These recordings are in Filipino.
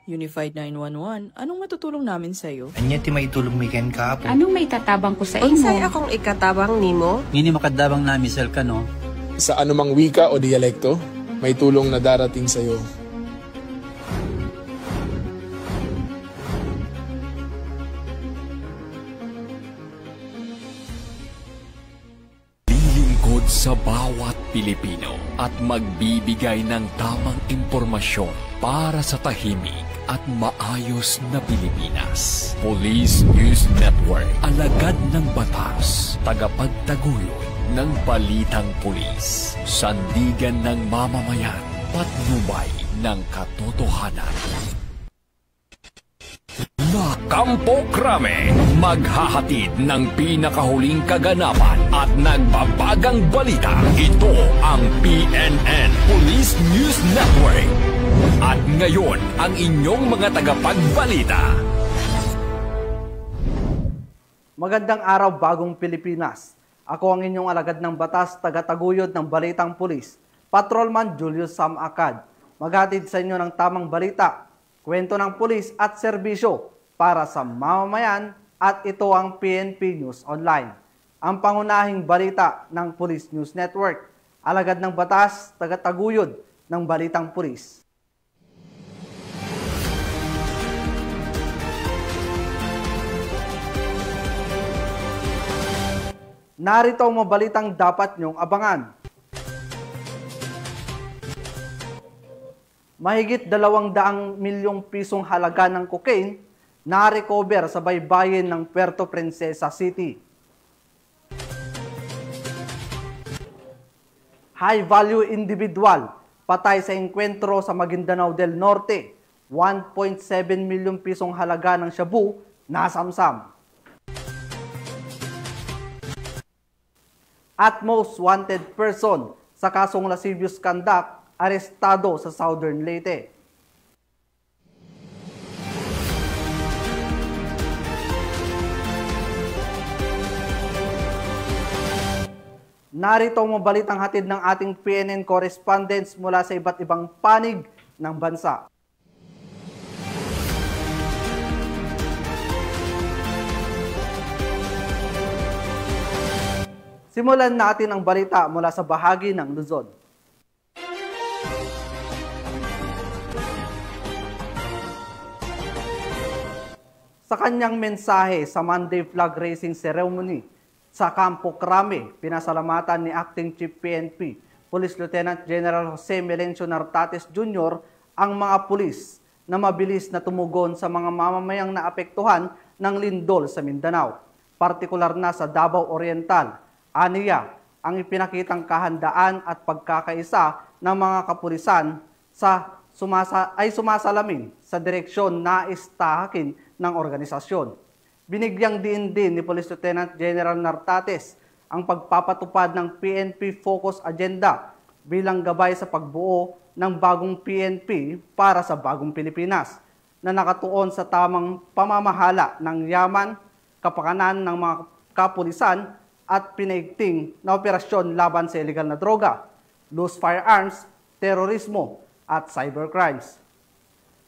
Unified 911, anong matutulong namin sa'yo? Anya ti maitulong mi ken kapo. Anong may tatabang ko sa imo? Unsay akong ikatabang nimo? Ngini makadabang nami sel ka no. Sa anumang wika o dialekto, may tulong na darating sa iyo. Lilingkod sa bawat Pilipino at magbibigay ng tamang impormasyon para sa tahimik at maayos na Pilipinas. Police News Network, alagad ng batas, tagapagtaguyod ng balitang pulis, sandigan ng mamamayan, patnubay ng katotohanan. Kampo Krame, maghahatid ng pinakahuling kaganapan at nagbabagang balita. Ito ang PNN Police News Network. At ngayon, ang inyong mga tagapagbalita. Magandang araw, bagong Pilipinas. Ako ang inyong alagad ng batas, tagataguyod ng Balitang Pulis, Patrolman Julius Sam Acad. Maghatid sa inyo ng tamang balita, kwento ng pulis at serbisyo para sa mamamayan, at ito ang PNP News Online. Ang pangunahing balita ng Police News Network, alagad ng batas, tagataguyod ng Balitang Pulis. Narito ang mga balitang dapat niyong abangan. Mahigit 200 milyong pisong halaga ng cocaine na-recover sa baybayin ng Puerto Princesa City. High-value individual patay sa engkwentro sa Maguindanao del Norte. 1.7 milyong pisong halaga ng shabu nasamsam. At most wanted person sa kasong lascivious conduct, arestado sa Southern Leyte. Narito ang mga balitang hatid ng ating PNN correspondents mula sa iba't ibang panig ng bansa. Simulan natin ang balita mula sa bahagi ng Luzon. Sa kanyang mensahe sa Monday Flag Raising Ceremony sa Campo Crame, pinasalamatan ni Acting Chief PNP, Police Lieutenant General Jose Melencio Nartates Jr. ang mga pulis na mabilis na tumugon sa mga mamamayang naapektuhan ng lindol sa Mindanao, partikular na sa Davao Oriental. Aniya ang ipinakitang kahandaan at pagkakaisa ng mga kapulisan ay sumasalamin sa direksyon na istahakin ng organisasyon. Binigyang diin din ni Police Lieutenant General Nartates ang pagpapatupad ng PNP Focus Agenda bilang gabay sa pagbuo ng bagong PNP para sa bagong Pilipinas na nakatuon sa tamang pamamahala ng yaman, kapakanan ng mga kapulisan at pinaigting na operasyon laban sa illegal na droga, loose firearms, terorismo at cybercrimes.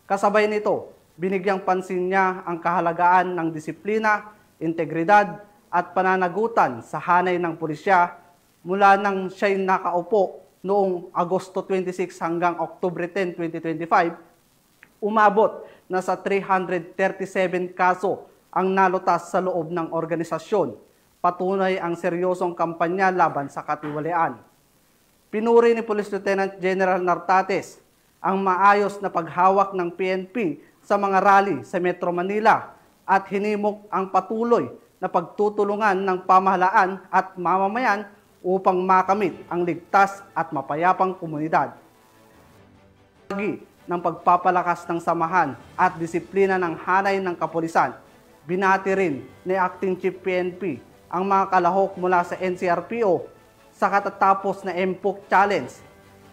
Kasabay nito, binigyang pansin niya ang kahalagaan ng disiplina, integridad at pananagutan sa hanay ng pulisya mula nang siya'y nakaupo noong Agosto 26 hanggang Oktubre 10, 2025, umabot na sa 337 kaso ang nalutas sa loob ng organisasyon. Patunay ang seryosong kampanya laban sa katiwalian. Pinuri ni Police Lieutenant General Nartates ang maayos na paghawak ng PNP sa mga rally sa Metro Manila at hinimok ang patuloy na pagtutulungan ng pamahalaan at mamamayan upang makamit ang ligtas at mapayapang komunidad. Ng pagpapalakas ng samahan at disiplina ng hanay ng kapulisan, binati rin ni Acting Chief PNP ang mga kalahok mula sa NCRPO sa katatapos na MPOC Challenge,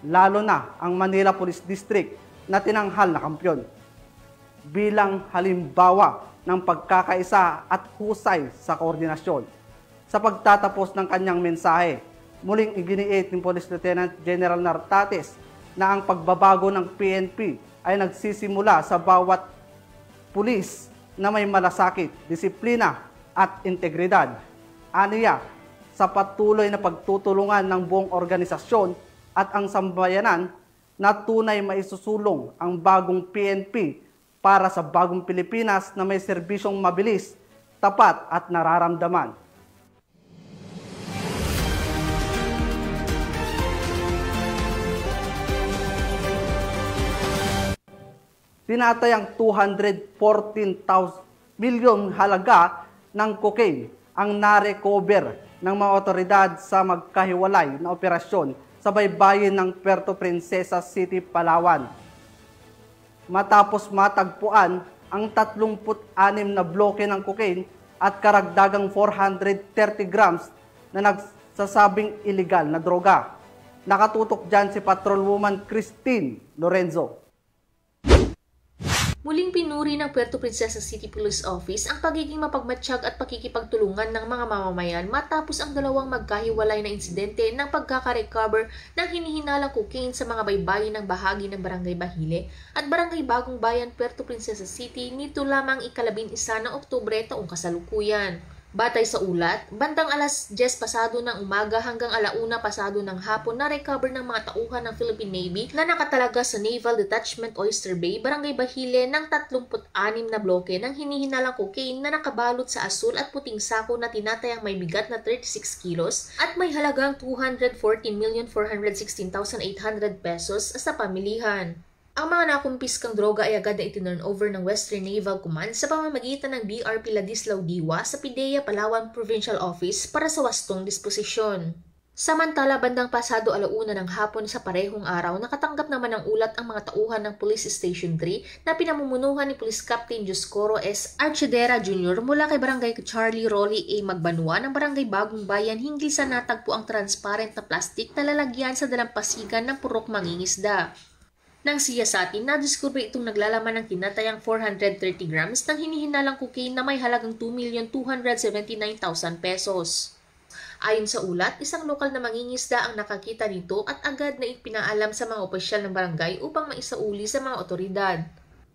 lalo na ang Manila Police District na tinanghal na kampyon. Bilang halimbawa ng pagkakaisa at husay sa koordinasyon. Sa pagtatapos ng kanyang mensahe, muling iginiit ni Police Lieutenant General Nartates na ang pagbabago ng PNP ay nagsisimula sa bawat pulis na may malasakit, disiplina at integridad. Aniya, sa patuloy na pagtutulungan ng buong organisasyon at ang sambayanan na tunay maisusulong ang bagong PNP para sa bagong Pilipinas na may serbisyong mabilis, tapat at nararamdaman. Tinatayang 214 milyon halaga ng cocaine ang narecover ng mga otoridad sa magkahiwalay na operasyon sa baybayin ng Puerto Princesa City, Palawan. Matapos matagpuan ang 36 na bloke ng cocaine at karagdagang 430 grams na nagsasabing illegal na droga. Nakatutok dyan si Patrolwoman Christine Lorenzo. Muling pinuri ng Puerto Princesa City Police Office ang pagiging mapagmatsyag at pakikipagtulungan ng mga mamamayan matapos ang dalawang magkahiwalay na insidente ng pagkakarecover ng hinihinalang cocaine sa mga baybayin ng bahagi ng Barangay Bahile at Barangay Bagong Bayan, Puerto Princesa City nito lamang ika-11 ng Oktubre taong kasalukuyan. Batay sa ulat, bandang alas 10 pasado ng umaga hanggang 1:00 pasado ng hapon na recover ng mga tauhan ng Philippine Navy na nakatalaga sa Naval Detachment Oyster Bay, Barangay Bahile ng 36 na bloke ng hinihinalang cocaine na nakabalot sa asul at puting sako na tinatayang may bigat na 36 kilos at may halagang 214,416,800 pesos sa pamilihan. Ang mga nakumpiskang droga ay agad na itinurn over ng Western Naval Command sa pamamagitan ng BRP Ladislao Diwa sa PIDEA Palawan Provincial Office para sa wastong disposisyon. Samantala, bandang pasado 1:00 ng hapon sa parehong araw, nakatanggap naman ng ulat ang mga tauhan ng Police Station 3 na pinamumunuhan ni Police Captain Joscoro S. Archidera Jr. mula kay Barangay Charlie Rolly A. Magbanwa ng Barangay Bagong Bayan hinggil sa natagpo ang transparent na plastic na lalagyan sa dalampasigan ng purok mangingisda. Nang siyasatin, nadiskubre itong naglalaman ng tinatayang 430 grams ng hinihinalang cocaine na may halagang 2,279,000 pesos. Ayon sa ulat, isang lokal na mangingisda ang nakakita nito at agad na ipinaalam sa mga opisyal ng barangay upang maisauli sa mga otoridad.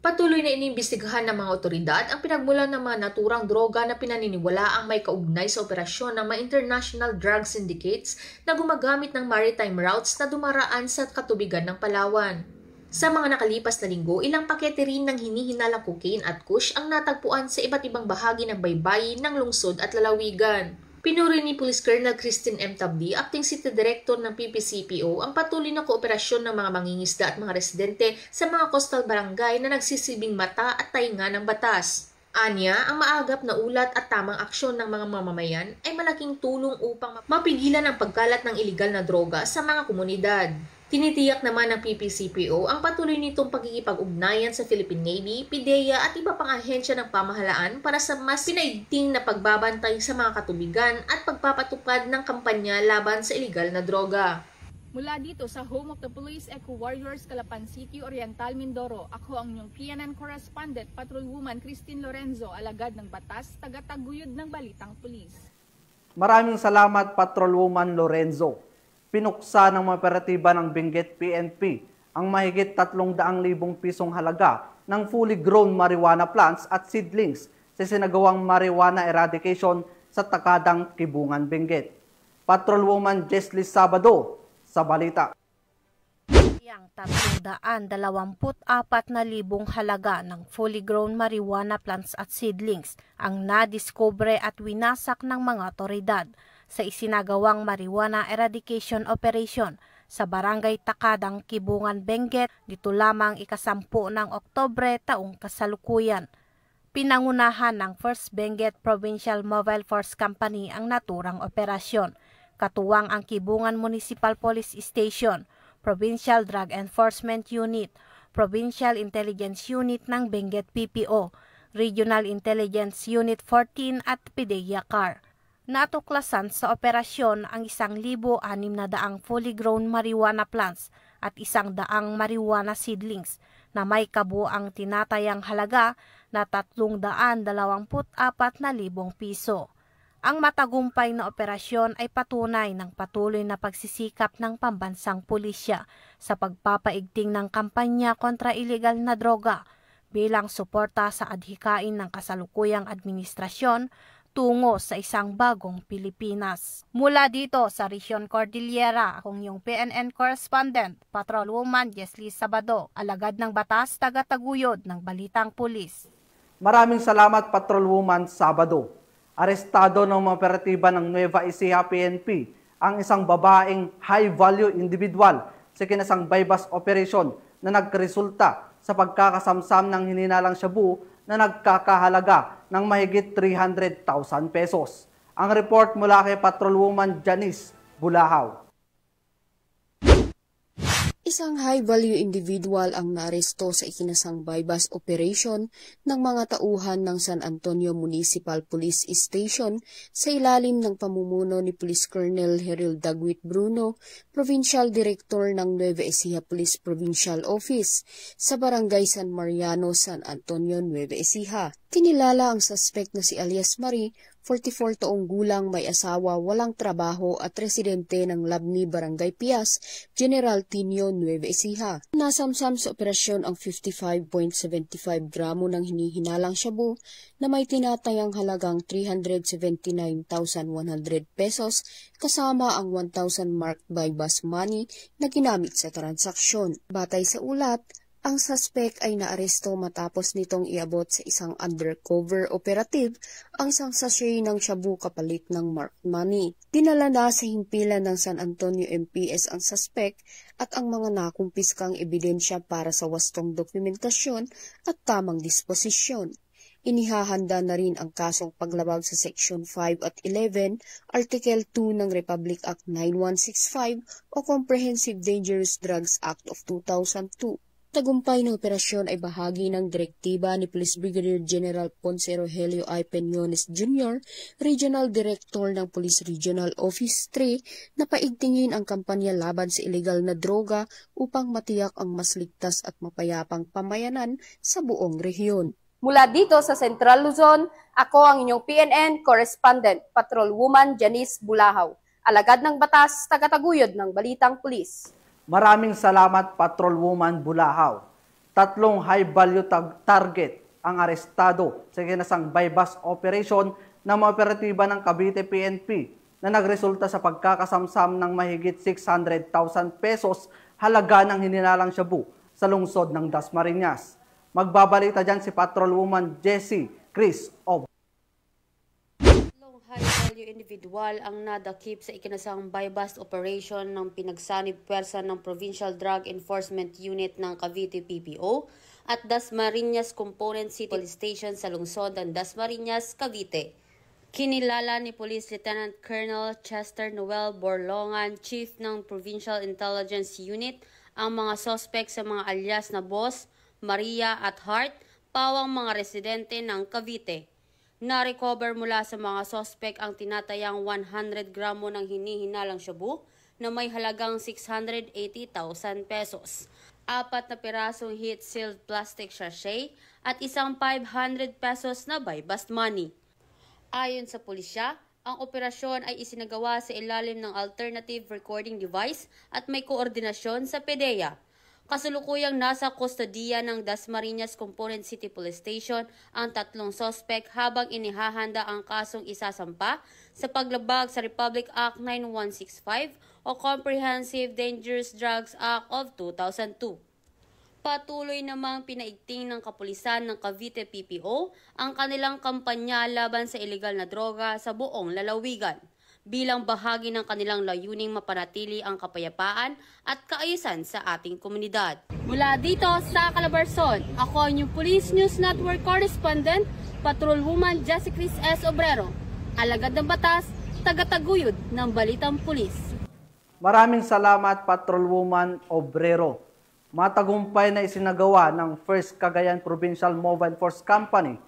Patuloy na iniimbestigahan ng mga otoridad ang pinagmulan ng mga naturang droga na pinaniniwala ang may kaugnay sa operasyon ng mga international drug syndicates na gumagamit ng maritime routes na dumaraan sa katubigan ng Palawan. Sa mga nakalipas na linggo, ilang pakete rin ng hinihinalang cocaine at kush ang natagpuan sa iba't ibang bahagi ng baybayin ng lungsod at lalawigan. Pinuri ni Police Colonel Christine M. Tabdi, Acting City Director ng PPCPO, ang patuloy na kooperasyon ng mga mangingisda at mga residente sa mga coastal barangay na nagsisilbing mata at tainga ng batas. Anya, ang maagap na ulat at tamang aksyon ng mga mamamayan ay malaking tulong upang mapigilan ang pagkalat ng iligal na droga sa mga komunidad. Tinitiyak naman ng PPCPO ang patuloy nitong pagkikipag-ugnayan sa Philippine Navy, PIDEA at iba pang ahensya ng pamahalaan para sa mas pinaigting na pagbabantay sa mga katubigan at pagpapatupad ng kampanya laban sa iligal na droga. Mula dito sa Home of the Police Eco Warriors, Calapan City, Oriental, Mindoro, ako ang inyong PNN correspondent, Patrolwoman Christine Lorenzo, alagad ng batas, tagataguyod ng Balitang Pulis. Maraming salamat, Patrolwoman Lorenzo. Pinuksa ng mga operatiba ng Benguet PNP ang mahigit 300,000 pisong halaga ng fully grown marijuana plants at seedlings sa sinagawang marijuana eradication sa Takadang, Kibungan, Benguet. Patrolwoman Jesly Sabado sa balita. Yang 324,000 halaga ng fully grown marijuana plants at seedlings ang nadiskubre at winasak ng mga otoridad sa isinagawang marijuana eradication operation sa Barangay Takadang, Kibungan, Benguet dito lamang ika-10 ng Oktubre taong kasalukuyan. Pinangunahan ng 1st Benguet Provincial Mobile Force Company ang naturang operasyon. Katuwang ang Kibungan Municipal Police Station, Provincial Drug Enforcement Unit, Provincial Intelligence Unit ng Benguet PPO, Regional Intelligence Unit 14 at PIDEA CAR. Natuklasan sa operasyon ang 1,600 fully grown marijuana plants at 100 marijuana seedlings na may kabuang tinatayang halaga na 324,000 piso. Ang matagumpay na operasyon ay patunay ng patuloy na pagsisikap ng pambansang pulisya sa pagpapaigting ng kampanya kontra iligal na droga bilang suporta sa adhikain ng kasalukuyang administrasyon tungo sa isang bagong Pilipinas. Mula dito sa Region Cordillera, akong yung PNN correspondent, Patrolwoman Jesly Sabado, alagad ng batas, taga-taguyod ng Balitang Pulis. Maraming salamat, Patrolwoman Sabado. Arestado ng mga operatiba ng Nueva Ecija PNP ang isang babaeng high-value individual sa kinasang bypass operation na nagresulta sa pagkakasamsam ng hininalang shabu na nagkakahalaga ng mahigit 300,000 pesos. Ang report mula kay Patrolwoman Janice Bulahaw. Isang high-value individual ang naaresto sa ikinasang bypass operation ng mga tauhan ng San Antonio Municipal Police Station sa ilalim ng pamumuno ni Police Colonel Heril Dagwit Bruno, Provincial Director ng Nueva Ecija Police Provincial Office sa Barangay San Mariano, San Antonio, Nueva Ecija. Kinilala ang suspect na si alias Marie, 44 taong gulang, may asawa, walang trabaho at residente ng Labni, Barangay Pias, General Tinio, Nueva Ecija. Nasamsam sa operasyon ang 55.75 gramo ng hinihinalang shabu na may tinatayang halagang 379,100 pesos kasama ang 1,000 marked bypass money na ginamit sa transaksyon. Batay sa ulat, ang suspect ay naaresto matapos nitong iabot sa isang undercover operative ang isang sachet ng shabu kapalit ng marked money. Dinala na sa himpilan ng San Antonio MPS ang suspect at ang mga nakumpiskang ebidensya para sa wastong dokumentasyon at tamang disposisyon. Inihahanda na rin ang kasong paglabag sa Section 5 at 11, Article 2 ng Republic Act 9165 o Comprehensive Dangerous Drugs Act of 2002. Tagumpay na operasyon ay bahagi ng direktiba ni Police Brigadier General Ponce Rogelio I. Peñones Jr., Regional Director ng Police Regional Office 3, na paigtingin ang kampanya laban sa ilegal na droga upang matiyak ang mas ligtas at mapayapang pamayanan sa buong rehiyon. Mula dito sa Central Luzon, ako ang inyong PNN correspondent, Patrolwoman Janice Bulahaw, alagad ng batas, taga-taguyod ng Balitang Pulis. Maraming salamat, Patrolwoman Bulahaw. 3 high-value target ang arestado sa kinasang bypass operation ng mga operatiba ng Cavite PNP na nagresulta sa pagkakasamsam ng mahigit 600,000 pesos halaga ng hininalang shabu sa lungsod ng Dasmariñas. Magbabalita dyan si Patrolwoman Jessie Chris of high-value individual ang nadakip sa ikinasang bypass operation ng pinagsanib pwersa ng Provincial Drug Enforcement Unit ng Cavite PPO at Dasmariñas Component City Police Station sa lungsod ng Dasmariñas, Cavite. Kinilala ni Police Lieutenant Colonel Chester Noel Borlongan, Chief ng Provincial Intelligence Unit, ang mga suspect sa mga alias na Boss, Maria at Hart, pawang mga residente ng Cavite. Na-recover mula sa mga sospek ang tinatayang 100 gramo ng hinihinalang shabu na may halagang 680,000 pesos, 4 na pirasong heat-sealed plastic sachet at isang 500 pesos na bypass money. Ayon sa pulisya, ang operasyon ay isinagawa sa ilalim ng alternative recording device at may koordinasyon sa PDEA. Kasulukuyang nasa kustodiya ng Dasmariñas Component City Police Station ang 3 sospek habang inihahanda ang kasong isasampa sa paglabag sa Republic Act 9165 o Comprehensive Dangerous Drugs Act of 2002. Patuloy namang pinaigting ng kapulisan ng Cavite PPO ang kanilang kampanya laban sa ilegal na droga sa buong lalawigan, bilang bahagi ng kanilang layuning mapanatili ang kapayapaan at kaayusan sa ating komunidad. Mula dito sa Calabarzon, ako ang inyong Police News Network correspondent, Patrolwoman Jessie Chris S. Obrero, alagad ng batas, taga-taguyod ng Balitang Pulis. Maraming salamat, Patrolwoman Obrero. Matagumpay na isinagawa ng 1st Cagayan Provincial Mobile Force Company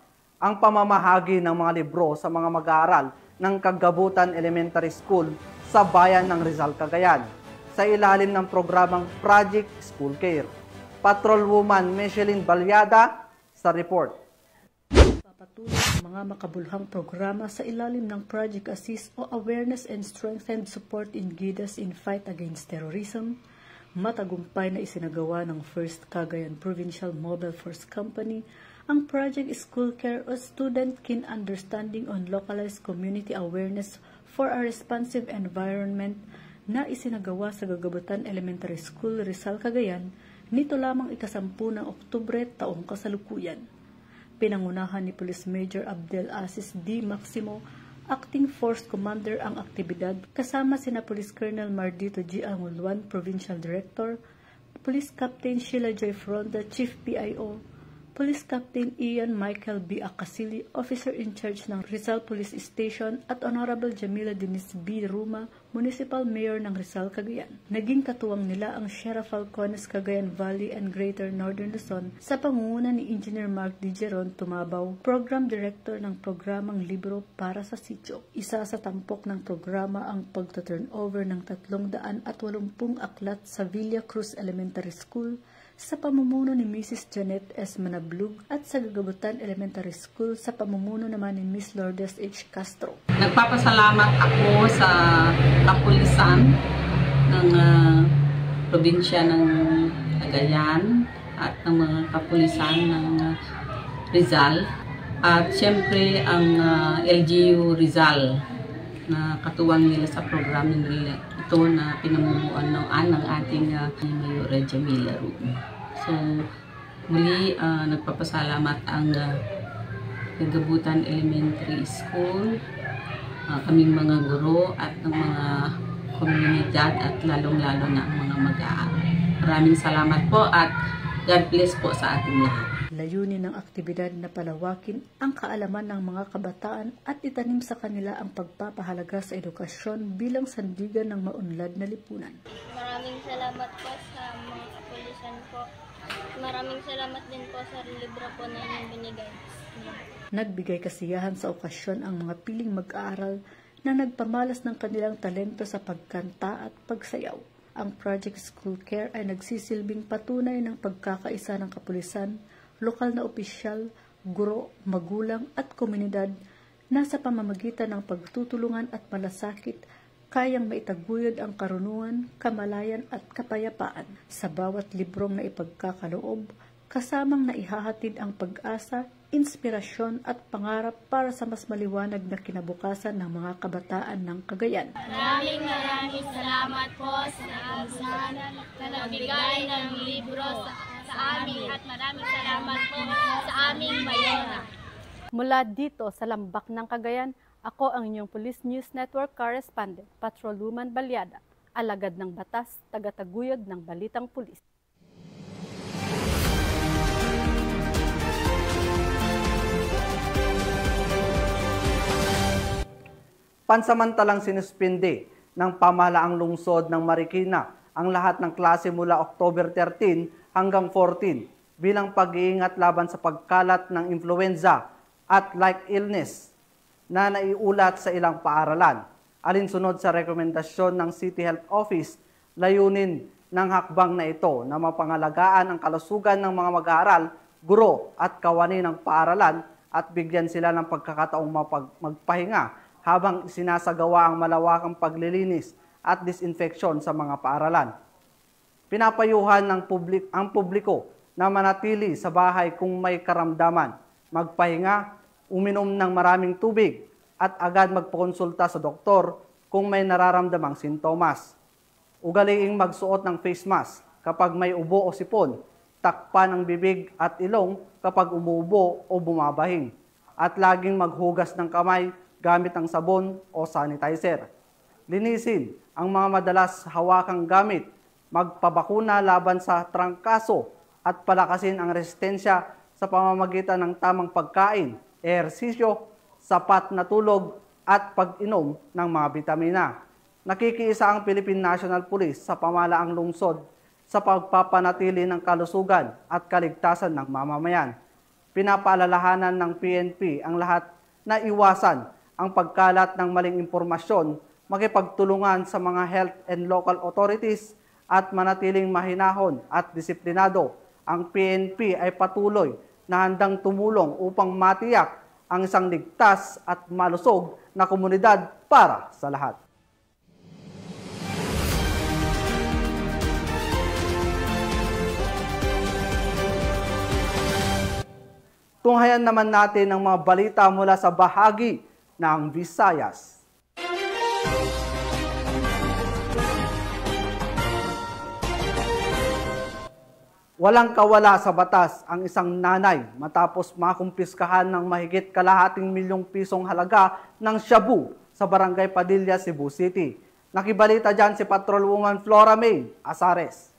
ang pamamahagi ng mga libro sa mga mag-aaral ng Kagabutan Elementary School sa bayan ng Rizal, Cagayan sa ilalim ng programang Project School Care. Patrolwoman Micheline Balyada sa report. Papatuloy mga makabuluhang programa sa ilalim ng Project Assist o Awareness and Strengthened Support in GIDAS in Fight Against Terrorism, matagumpay na isinagawa ng First Cagayan Provincial Mobile Force Company ang Project School Care o Student Keen Understanding on Localized Community Awareness for a Responsive Environment na isinagawa sa Gagabutan Elementary School, Rizal, Cagayan, nito lamang ika-10 ng Oktubre taong kasalukuyan. Pinangunahan ni Police Major Abdel Aziz D. Maximo, Acting Force Commander ang aktibidad, kasama sina Police Colonel Mardito G. Angulwan, Provincial Director, Police Captain Sheila Joy Fronda, Chief PIO, Police Captain Ian Michael B. Akasili, Officer in Charge ng Rizal Police Station, at Honorable Jamila Denise B. Ruma, Municipal Mayor ng Rizal, Cagayan. Naging katuwang nila ang Sheriff Falcones, Cagayan Valley and Greater Northern Luzon sa pangunguna ni Engineer Mark D. Geron Tumabaw, Program Director ng programang Libro para sa Sitio. Isa sa tampok ng programa ang pagta-turnover ng 380 aklat sa Villa Cruz Elementary School sa pamumuno ni Mrs. Janet S. Manablug at sa Gagabutan Elementary School sa pamumuno naman ni Miss Lourdes H. Castro. Nagpapasalamat ako sa kapulisan ng probinsya ng Cagayan at ng mga kapulisan ng Rizal at siyempre ang LGU Rizal na katuwang nila sa programa nila ito na pinamumuan ng ating Mayor Jamila Ruma. So muli nagpapasalamat ang Gagabutan Elementary School, kaming mga guro at ng mga komunidad at lalong-lalo na ang mga mag-aaral. Maraming salamat po at God bless po sa ating lahat. Layunin ng aktibidad na palawakin ang kaalaman ng mga kabataan at itanim sa kanila ang pagpapahalaga sa edukasyon bilang sandigan ng maunlad na lipunan. Maraming salamat po sa mga kapulisan po. Maraming salamat din po sa libro po na inyong binigay. Nagbigay kasiyahan sa okasyon ang mga piling mag-aaral na nagpamalas ng kanilang talento sa pagkanta at pagsayaw. Ang Project School Care ay nagsisilbing patunay ng pagkakaisa ng kapulisan, lokal na opisyal, guro, magulang at komunidad na sa pamamagitan ng pagtutulungan at malasakit kayang maitaguyod ang karunungan, kamalayan at kapayapaan sa bawat librong na ipagkakaloob, kasamang naihahatid ang pag-asa, inspirasyon at pangarap para sa mas maliwanag na kinabukasan ng mga kabataan ng Cagayan. Maraming salamat po sa kapulisan na nagbigay ng libro sa amin at maraming salamat po sa aming mayora. Mula dito sa Lambak ng Cagayan, ako ang inyong Police News Network Correspondent, Patrolwoman Balyada, alagad ng batas, tagataguyod ng balitang pulis. Pansamantalang sinuspindi ng pamahalaang lungsod ng Marikina ang lahat ng klase mula October 13 hanggang 14 bilang pag-iingat laban sa pagkalat ng influenza at like illness na naiulat sa ilang paaralan. Alinsunod sa rekomendasyon ng City Health Office, layunin ng hakbang na ito na mapangalagaan ang kalusugan ng mga mag-aaral, guro at kawani ng paaralan at bigyan sila ng pagkakataong magpahinga habang sinasagawa ang malawakang paglilinis at disinfection sa mga paaralan. Pinapayuhan ng publiko na manatili sa bahay kung may karamdaman, magpahinga, uminom ng maraming tubig at agad magpakonsulta sa doktor kung may nararamdamang sintomas. Ugaliing magsuot ng face mask kapag may ubo o sipon, takpan ang bibig at ilong kapag umuubo o bumabahing, at laging maghugas ng kamay gamit ang sabon o sanitizer. Linisin ang mga madalas hawakang gamit, magpabakuna laban sa trangkaso at palakasin ang resistensya sa pamamagitan ng tamang pagkain, ehersisyo, sapat na tulog at pag-inom ng mga bitamina. Nakikiisa ang Philippine National Police sa pamahalaang lungsod sa pagpapanatili ng kalusugan at kaligtasan ng mamamayan. Pinapaalalahanan ng PNP ang lahat na iwasan ang pagkalat ng maling impormasyon, makipagtulungan sa mga health and local authorities at manatiling mahinahon at disiplinado. Ang PNP ay patuloy na handang tumulong upang matiyak ang isang ligtas at malusog na komunidad para sa lahat. Tunghayan naman natin ang mga balita mula sa bahagi ng Visayas. Walang kawala sa batas ang isang nanay matapos makumpiskahan ng mahigit kalahating milyong pisong halaga ng shabu sa Barangay Padilla, Cebu City. Nakibalita dyan si Patrolwoman Flora May Asares.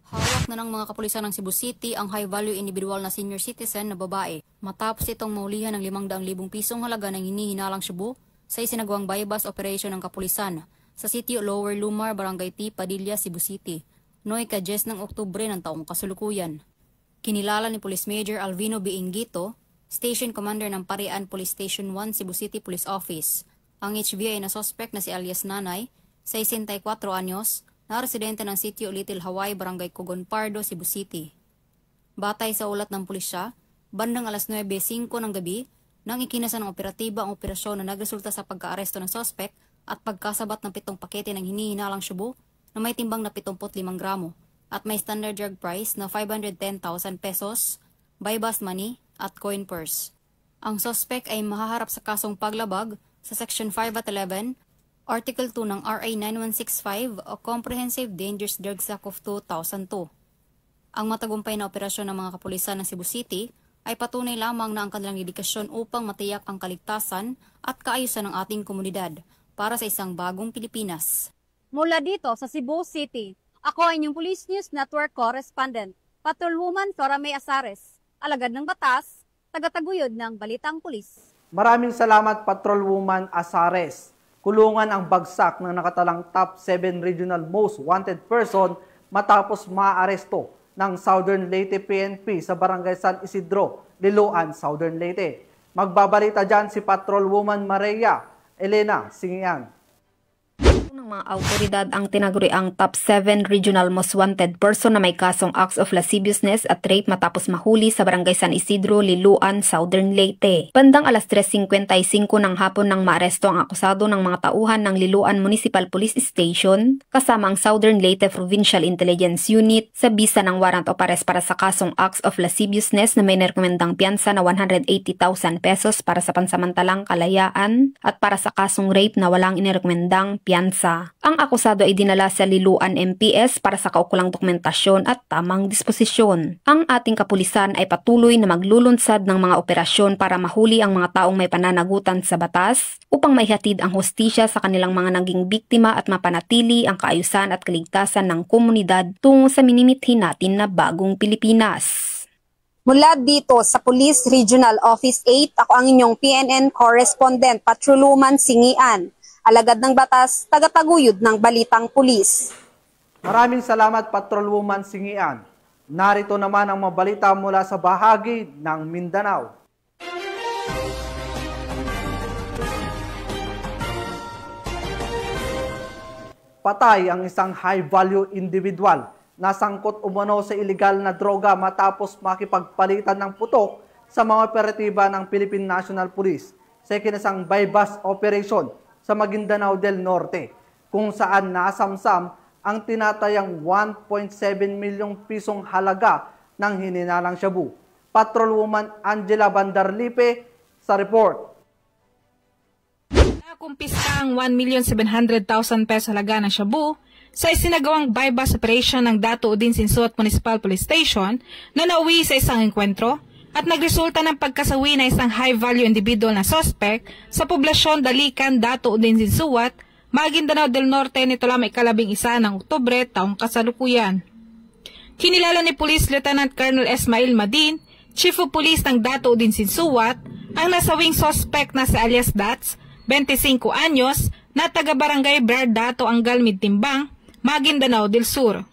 Hawak na ng mga kapulisan ng Cebu City ang high-value individual na senior citizen na babae matapos itong maulihan ng 500,000 pisong halaga ng hinihinalang shabu sa isinagawang buy-bust operation ng kapulisan sa sitio Lower Lumar, Barangay T, Padilla, Cebu City, noong ika-10 ng Oktubre ng taong kasulukuyan. Kinilala ni Police Major Alvino B. Ingito, Station Commander ng Parian Police Station 1, Cebu City Police Office, ang HVI na suspect na si alias Nanay, 64 anyos, na residente ng sitio Little Hawaii, Barangay Cogon Pardo, Cebu City. Batay sa ulat ng pulisya, bandang alas 9:05 ng gabi, nang ikinasa ng operatiba ang operasyon na nagresulta sa pagka-aresto ng suspect at pagkasabat ng 7 pakete ng hinihinalang shabu na may timbang na 75 gramo at may standard drug price na 510,000 pesos, buy-bust money at coin purse. Ang suspect ay mahaharap sa kasong paglabag sa Section 5 at 11, Article 2 ng RA 9165 o Comprehensive Dangerous Drugs Act of 2002. Ang matagumpay na operasyon ng mga kapulisan ng Cebu City ay patunay lamang na ang kanilang dedikasyon upang matiyak ang kaligtasan at kaayusan ng ating komunidad para sa isang bagong Pilipinas. Mula dito sa Cebu City, ako ay inyong Police News Network Correspondent, Patrolwoman Flora May Asares, alagad ng batas, tagataguyod ng Balitang Pulis. Maraming salamat Patrolwoman Asares. Kulungan ang bagsak ng nakatalang top 7 regional most wanted person matapos maaresto ng Southern Leyte PNP sa Barangay San Isidro, Liloan, Southern Leyte. Magbabalita dyan si Patrolwoman Maria Elena Singian. Ng mga autoridad ang tinaguriang top 7 regional most wanted person na may kasong acts of lasciviousness at rape matapos mahuli sa Barangay San Isidro, Liloan, Southern Leyte. Bandang alas 3:55 ng hapon nang maaresto ang akusado ng mga tauhan ng Liloan Municipal Police Station kasama ang Southern Leyte Provincial Intelligence Unit sa bisa ng warrant of arrest para sa kasong acts of lasciviousness na may nirekomendang piyansa na 180,000 pesos para sa pansamantalang kalayaan at para sa kasong rape na walang inirekomendang piyansa. Ang akusado ay dinala sa Liloan MPS para sa kaukulang dokumentasyon at tamang disposisyon. Ang ating kapulisan ay patuloy na maglulunsad ng mga operasyon para mahuli ang mga taong may pananagutan sa batas upang maihatid ang hustisya sa kanilang mga naging biktima at mapanatili ang kaayusan at kaligtasan ng komunidad tungo sa minimithin natin na bagong Pilipinas. Mula dito sa Police Regional Office 8, ako ang inyong PNN Correspondent, Patrolwoman Singian, alagad ng batas, tagataguyod ng Balitang Pulis. Maraming salamat Patrolwoman Singian. Narito naman ang mga balita mula sa bahagi ng Mindanao. Patay ang isang high-value individual na sangkot umano sa iligal na droga matapos makipagpalitan ng putok sa mga operatiba ng Philippine National Police sa ikinasang buy-bust operation sa Maguindanao del Norte, kung saan nasamsam ang tinatayang 1.7 milyong pisong halaga ng hininalang shabu. Patrolwoman Angela Bandarlipe sa report. Nakumpiska ang 1,700,000 peso halaga ng shabu sa isinagawang buy-bust operation ng Dato Udin Sinsuat Municipal Police Station na nauwi sa isang enkwentro at nagresulta ng pagkasawi na isang high-value individual na suspect sa poblasyon Dalican, Dato Udin Sinsuat, Maguindanao del Norte nito lamang ika-11 ng Oktubre taong kasalukuyan. Kinilala ni Police Lieutenant Colonel Esmail Madin, Chief of Police ng Dato Udin Sinsuat, ang nasawing suspect na si alias Dats, 25 anyos, na taga-barangay Brad Dato Angal Midtimbang, Maguindanao del Sur.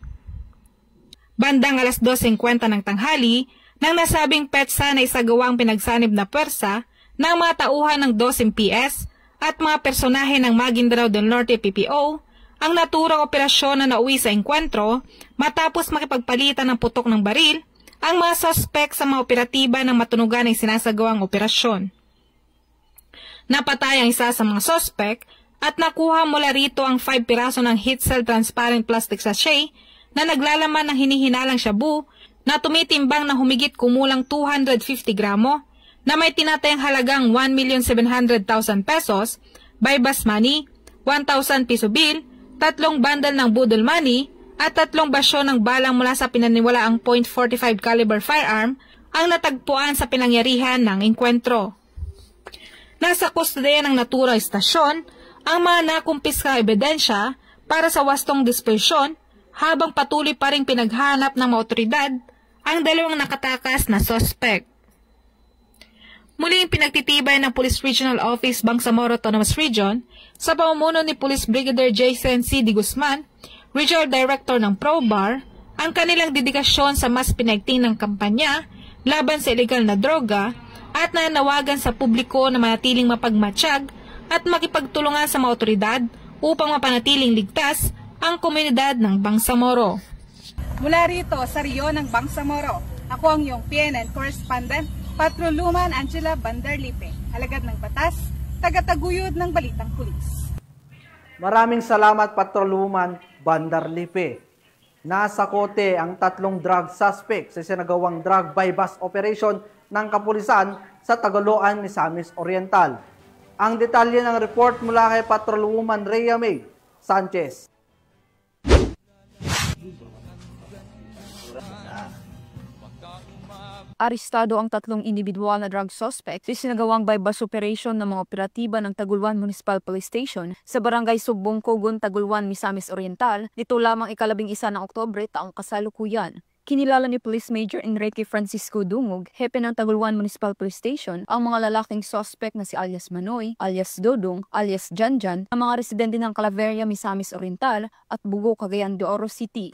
Bandang alas 2:50 ng tanghali, nang nasabing petsa na isagawang pinagsanib na pwersa ng mga tauhan ng 2 MPS at mga personahe ng Maguindanao del Norte PPO ang naturang operasyon na nauwi sa engkwentro matapos makipagpalitan ng putok ng baril ang mga suspect sa mga operatiba ng matunugan ng sinasagawang operasyon. Napatay ang isa sa mga suspect at nakuha mula rito ang 5 piraso ng heat cell transparent plastic sachet na naglalaman ng hinihinalang shabu na tumitimbang na humigit kumulang 250 gramo na may tinatayang halagang 1,700,000 pesos, buy-bus money, 1,000 piso bill, 3 bundle ng budol money, at 3 basyo ng balang mula sa pinaniwalaang .45 caliber firearm ang natagpuan sa pinangyarihan ng engkwentro. Nasa kustodiya ng naturang istasyon ang mga nakumpiska ebidensya para sa wastong disposisyon habang patuloy pa ring pinaghanap ng mga otoridad ang 2 nakatakas na suspect. Muling pinagtitibay ng Police Regional Office Bangsamoro Autonomous Region sa pamumuno ni Police Brigadier Jason C. D. Guzman, Regional Director ng ProBar, ang kanilang dedikasyon sa mas pinagting ng kampanya laban sa illegal na droga at nanawagan sa publiko na manatiling mapagmatsyag at makipagtulungan sa mga otoridad upang mapanatiling ligtas ang komunidad ng Bangsamoro. Mula rito sa Rio ng Bangsamoro, ako ang iyong PNN Correspondent, Patroluman Angela Bandarlipe, alagad ng batas, tagataguyod ng Balitang Pulis. Maraming salamat Patroluman Bandarlipe. Nasa kote ang 3 drug suspect sa sinagawang drug buy-bust operation ng kapulisan sa Tagaloan, Misamis Oriental. Ang detalye ng report mula kay Patrolwoman Rhea May Sanchez. Arestado ang 3 individual na drug suspect sa sinagawang buy-bust operation ng mga operatiba ng Taguluan Municipal Police Station sa Barangay Subbong Cogon, Taguluan, Misamis Oriental nito lamang 11 ng Oktubre taong kasalukuyan. Kinilala ni Police Major Enrique Francisco Dungog, hepe ng Taguluan Municipal Police Station, ang mga lalaking suspect na si alias Manoy, alias Dodong, alias Janjan, ang mga residente ng Claveria, Misamis Oriental at Bugo, Cagayan de Oro City.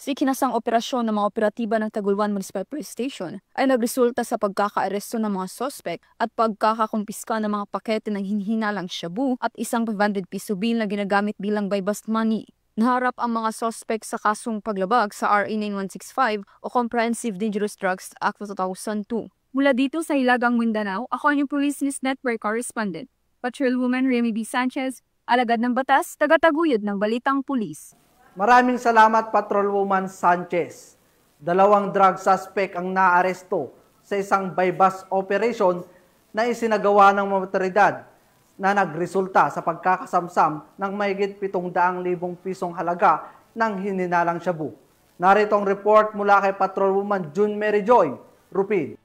Sa ikinasang operasyon ng mga operatiba ng Taguluan Municipal Police Station ay nagresulta sa pagkakaaresto ng mga suspect at pagkakakumpiska ng mga pakete ng hinihinalang shabu at isang 500 piso bill na ginagamit bilang buy-bust money. Naharap ang mga suspect sa kasong paglabag sa RA 9165 o Comprehensive Dangerous Drugs Act of 2002. Mula dito sa Hilagang Mindanao, ako ang Police News Network Correspondent, Patrolwoman Remy B. Sanchez, alagad ng batas, tagataguyod ng Balitang Pulis. Maraming salamat Patrolwoman Sanchez. 2 drug suspect ang naaresto sa isang buy-bust operation na isinagawa ng mga otoridad na nagresulta sa pagkakasamsam ng mahigit 700,000 pisong halaga ng hininalang shabu. Narito ang report mula kay Patrolwoman June Mary Joy Rupin.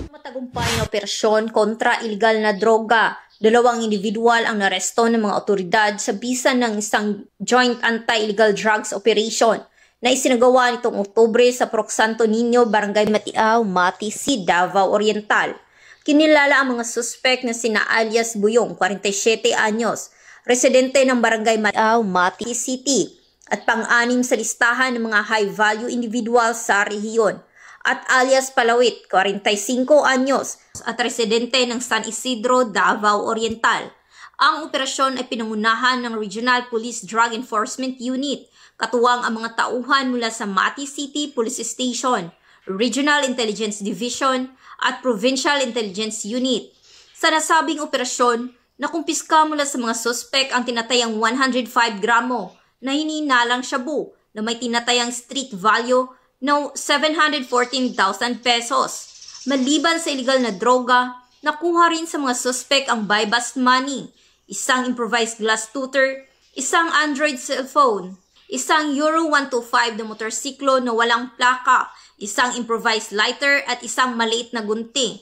Matagumpay na operasyon kontra iligal na droga. 2 individual ang naresto ng mga otoridad sa bisa ng isang joint anti-illegal drugs operation na isinagawa nitong Oktubre sa Proc Santo Niño, Barangay Matiao, Mati, Davao Oriental. Kinilala ang mga suspect na sina alias Buyong, 47 anyos, residente ng Barangay Matiao, Mati City, at pang-anim sa listahan ng mga high-value individual sa rehiyon, at alias Palawit, 45 anyos, at residente ng San Isidro, Davao Oriental. Ang operasyon ay pinangunahan ng Regional Police Drug Enforcement Unit, katuwang ang mga tauhan mula sa Mati City Police Station, Regional Intelligence Division, at Provincial Intelligence Unit. Sa nasabing operasyon, nakumpiska mula sa mga suspect ang tinatayang 105 gramo na hinihinalang shabu na may tinatayang street value na 714,000 pesos. Maliban sa illegal na droga, nakuha rin sa mga suspect ang buy-bust money, isang improvised glass tutor, isang Android cellphone, isang Euro 125 na motorsiklo na walang plaka, isang improvised lighter at isang maliit na gunting.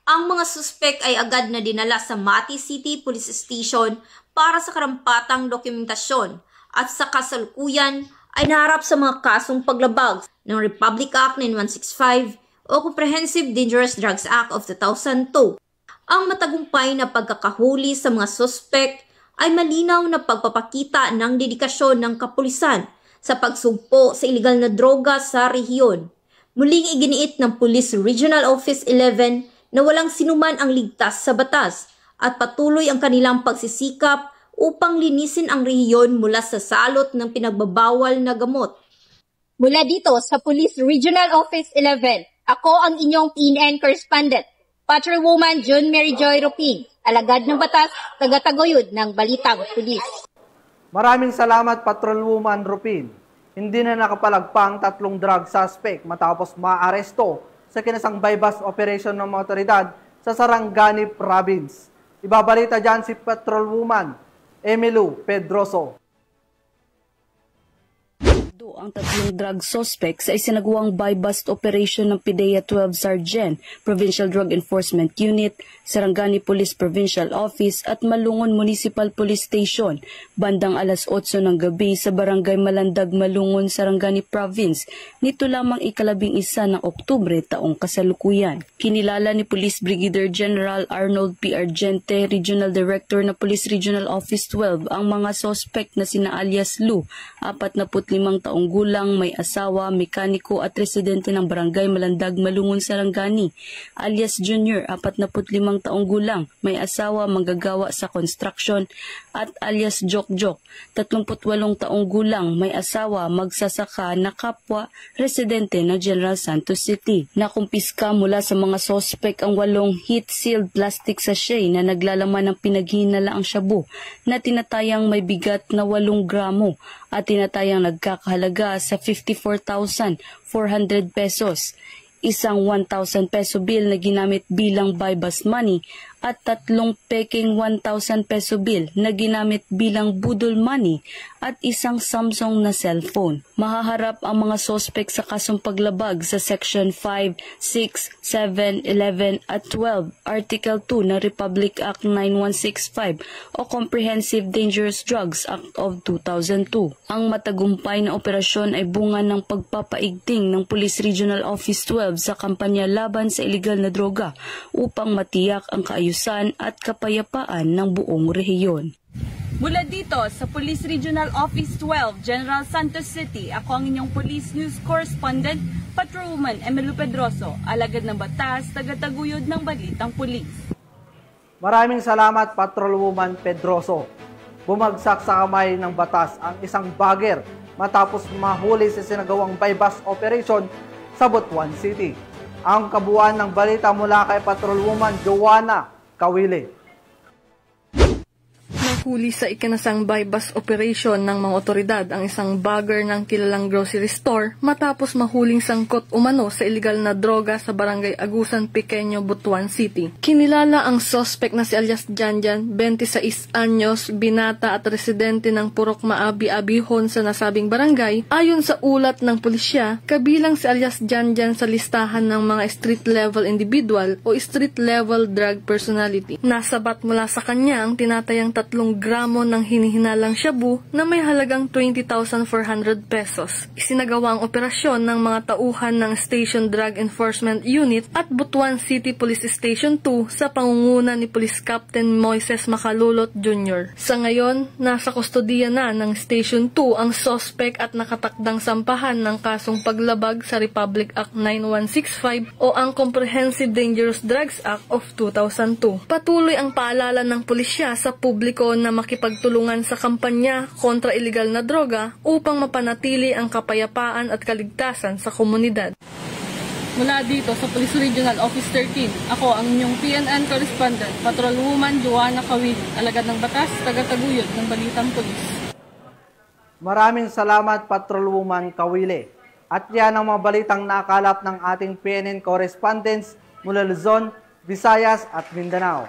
Ang mga suspect ay agad na dinala sa Mati City Police Station para sa karampatang dokumentasyon at sa kasalukuyan ay naharap sa mga kasong paglabag ng Republic Act 9165 o Comprehensive Dangerous Drugs Act of 2002. Ang matagumpay na pagkakahuli sa mga suspect ay malinaw na pagpapakita ng dedikasyon ng kapulisan sa pagsugpo sa iligal na droga sa rehiyon. Muling iginiit ng Police Regional Office 11 na walang sinuman ang ligtas sa batas at patuloy ang kanilang pagsisikap upang linisin ang rehiyon mula sa salot ng pinagbabawal na gamot. Mula dito sa Police Regional Office 11, ako ang inyong PNN correspondent, Patrolwoman June Mary Joy Rupin, alagad ng batas, tagataguyod ng Balitang Pulis. Maraming salamat, Patrolwoman Rupin. Hindi na nakapalagpang 3 drug suspect matapos maaresto sa kinasang bypass operation ng mga otoridad sa Sarangani Province. Ibabalita dyan si Patrolwoman Emilu Pedroso. Ang 3 drug suspects ay isinagawang buy-bust operation ng PIDEA 12 Sergeant, Provincial Drug Enforcement Unit, Sarangani Police Provincial Office at Malungon Municipal Police Station bandang alas 8 ng gabi sa Barangay Malandag, Malungon, Sarangani Province nito lamang 11 ng Oktubre taong kasalukuyan. Kinilala ni Police Brigadier General Arnold P. Argente, Regional Director na Police Regional Office 12, ang mga suspect na sina alias Lu, 45 taong gulang, may asawa, mekaniko at residente ng Barangay Malandag, Malungon, Sarangani, alias Junior, 45 taong gulang, may asawa, manggagawa sa construction, at alias Jok-Jok, 38 taong gulang, may asawa, magsasaka na kapwa, residente ng General Santos City. Nakumpiska mula sa mga sospek ang 8 heat-sealed plastic sachet na naglalaman ng pinaghinalaang shabu na tinatayang may bigat na 8 gramo at tinatayang nagkakahalaga sa 54,400 pesos. Isang 1,000 peso bill na ginamit bilang buy-bust money at 3 peking 1,000 peso bill na ginamit bilang budol money at isang Samsung na cellphone. Mahaharap ang mga sospek sa kasong paglabag sa Section 5, 6, 7, 11 at 12, Article 2 ng Republic Act 9165 o Comprehensive Dangerous Drugs Act of 2002. Ang matagumpay na operasyon ay bunga ng pagpapaigting ng Police Regional Office 12 sa kampanya laban sa iligal na droga upang matiyak ang kaayusan at kapayapaan ng buong rehiyon. Mula dito sa Police Regional Office 12, General Santos City, ako ang inyong Police News Correspondent, Patrolwoman Emilu Pedroso, alagad ng batas, tagataguyod ng Balitang Pulis. Maraming salamat, Patrolwoman Pedroso. Bumagsak sa kamay ng batas ang isang bagger matapos mahuli sa sinagawang buy-bust operation sa Butuan City. Ang kabuuan ng balita mula kay Patrolwoman Joanna Kawili. Nahuli sa ikinasang buy-bust operation ng mga otoridad ang isang bagger ng kilalang grocery store matapos mahuling sangkot umano sa iligal na droga sa Barangay Agusan, Pequeño, Butuan City. Kinilala ang suspect na si alias Janjan, 26 anyos, binata at residente ng Purok Maabi, Abihon sa nasabing barangay. Ayon sa ulat ng pulisya, kabilang si alias Janjan sa listahan ng mga street-level individual o street-level drug personality. Nasabat mula sa kanya ang tinatayang 3 gramo ng hinihinalang shabu na may halagang 20,400 pesos. Isinagawa ang operasyon ng mga tauhan ng Station Drug Enforcement Unit at Butuan City Police Station 2 sa pangunguna ni Police Captain Moises Macalulot Jr. Sa ngayon, nasa kustodiya na ng Station 2 ang sospek at nakatakdang sampahan ng kasong paglabag sa Republic Act 9165 o ang Comprehensive Dangerous Drugs Act of 2002. Patuloy ang paalala ng pulisya sa publiko na makipagtulungan sa kampanya kontra iligal na droga upang mapanatili ang kapayapaan at kaligtasan sa komunidad. Mula dito sa Police Regional Office 13, ako ang inyong PNN Correspondent, Patrolwoman Joanna Kawili, alagad ng batas, tagataguyod ng Balitang Pulis. Maraming salamat, Patrolwoman Kawili. At yan ang mga balitang nakalap ng ating PNN correspondents mula Luzon, Visayas at Mindanao.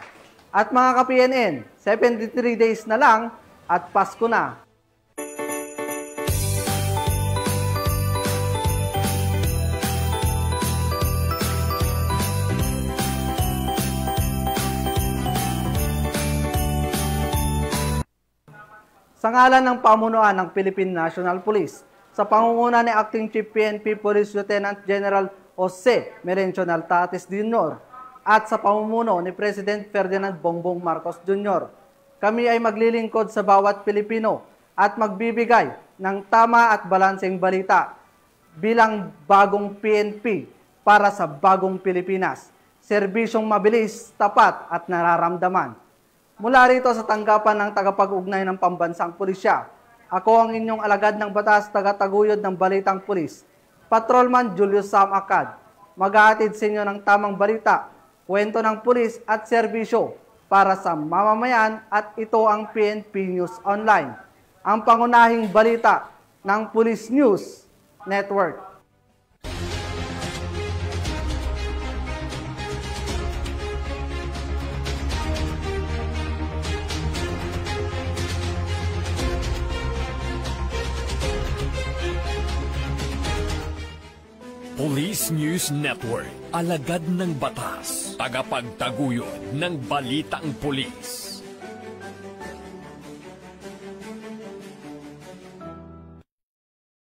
At mga ka-PNN, 73 days na lang at Pasko na. Sa ngalan ng pamunuan ng Philippine National Police, sa pangunguna ni Acting Chief PNP Police Lieutenant General Jose Merencio Naltates Jr., at sa pamumuno ni President Ferdinand Bongbong Marcos Jr., kami ay maglilingkod sa bawat Pilipino at magbibigay ng tama at balanseng balita bilang bagong PNP para sa bagong Pilipinas. Serbisyong mabilis, tapat at nararamdaman. Mula rito sa tanggapan ng tagapag-ugnay ng Pambansang Pulisya, ako ang inyong alagad ng batas, tagataguyod ng Balitang Pulis, Patrolman Julius Sam Acad. Maghahatid sa inyo ng tamang balita, kwento ng pulis at serbisyo para sa mamamayan, at ito ang PNP News Online, ang pangunahing balita ng Police News Network. Police News Network, alagad ng batas, tagapagtaguyod ng balitang pulis.